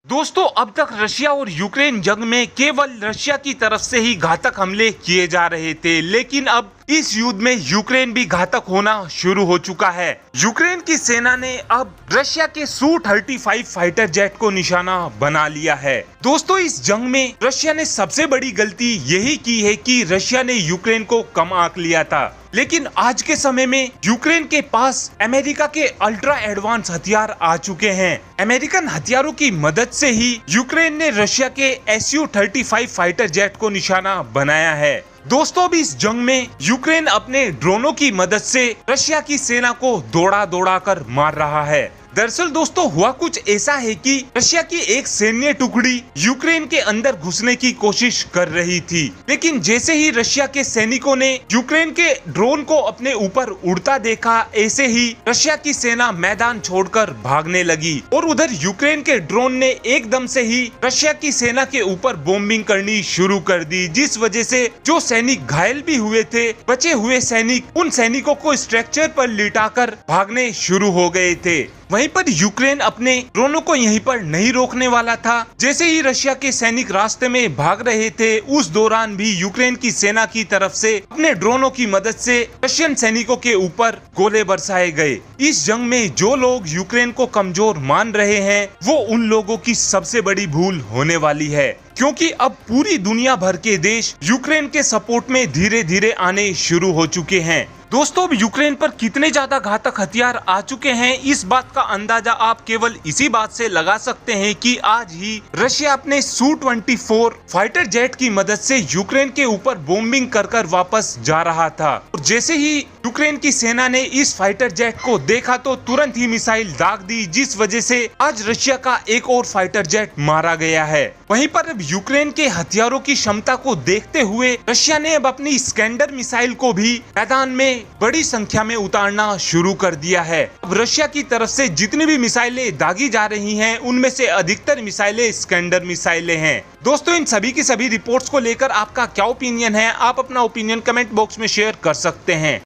दोस्तों, अब तक रशिया और यूक्रेन जंग में केवल रशिया की तरफ से ही घातक हमले किए जा रहे थे, लेकिन अब इस युद्ध में यूक्रेन भी घातक होना शुरू हो चुका है। यूक्रेन की सेना ने अब रशिया के Su-35 फाइटर जेट को निशाना बना लिया है। दोस्तों, इस जंग में रशिया ने सबसे बड़ी गलती यही की है कि रशिया ने यूक्रेन को कम आंक लिया था, लेकिन आज के समय में यूक्रेन के पास अमेरिका के अल्ट्रा एडवांस हथियार आ चुके हैं। अमेरिकन हथियारों की मदद से ही यूक्रेन ने रशिया के Su-35 फाइटर जेट को निशाना बनाया है। दोस्तों, अब इस जंग में यूक्रेन अपने ड्रोनों की मदद से रशिया की सेना को दौड़ा दौड़ा कर मार रहा है। दरअसल दोस्तों, हुआ कुछ ऐसा है कि रशिया की एक सैन्य टुकड़ी यूक्रेन के अंदर घुसने की कोशिश कर रही थी, लेकिन जैसे ही रशिया के सैनिकों ने यूक्रेन के ड्रोन को अपने ऊपर उड़ता देखा, ऐसे ही रशिया की सेना मैदान छोड़कर भागने लगी और उधर यूक्रेन के ड्रोन ने एकदम से ही रशिया की सेना के ऊपर बॉम्बिंग करनी शुरू कर दी, जिस वजह से जो सैनिक घायल भी हुए थे, बचे हुए सैनिक उन सैनिकों को स्ट्रक्चर पर लिटाकर भागने शुरू हो गए थे। वहीं पर यूक्रेन अपने ड्रोनों को यहीं पर नहीं रोकने वाला था। जैसे ही रशिया के सैनिक रास्ते में भाग रहे थे, उस दौरान भी यूक्रेन की सेना की तरफ से अपने ड्रोनों की मदद से रशियन सैनिकों के ऊपर गोले बरसाए गए। इस जंग में जो लोग यूक्रेन को कमजोर मान रहे हैं, वो उन लोगों की सबसे बड़ी भूल होने वाली है, क्योंकि अब पूरी दुनिया भर के देश यूक्रेन के सपोर्ट में धीरे धीरे आने शुरू हो चुके हैं। दोस्तों, अब यूक्रेन पर कितने ज्यादा घातक हथियार आ चुके हैं, इस बात का अंदाजा आप केवल इसी बात से लगा सकते हैं कि आज ही रशिया अपने Su-24 फाइटर जेट की मदद से यूक्रेन के ऊपर बॉम्बिंग कर कर वापस जा रहा था। और जैसे ही यूक्रेन की सेना ने इस फाइटर जेट को देखा तो तुरंत ही मिसाइल दाग दी, जिस वजह से आज रशिया का एक और फाइटर जेट मारा गया है। वहीं पर अब यूक्रेन के हथियारों की क्षमता को देखते हुए रशिया ने अब अपनी स्कैंडर मिसाइल को भी मैदान में बड़ी संख्या में उतारना शुरू कर दिया है। अब रशिया की तरफ से जितनी भी मिसाइलें दागी जा रही हैं, उनमें से अधिकतर मिसाइलें स्कैंडर मिसाइलें हैं। दोस्तों, इन सभी की सभी रिपोर्ट्स को लेकर आपका क्या ओपिनियन है? आप अपना ओपिनियन कमेंट बॉक्स में शेयर कर सकते हैं।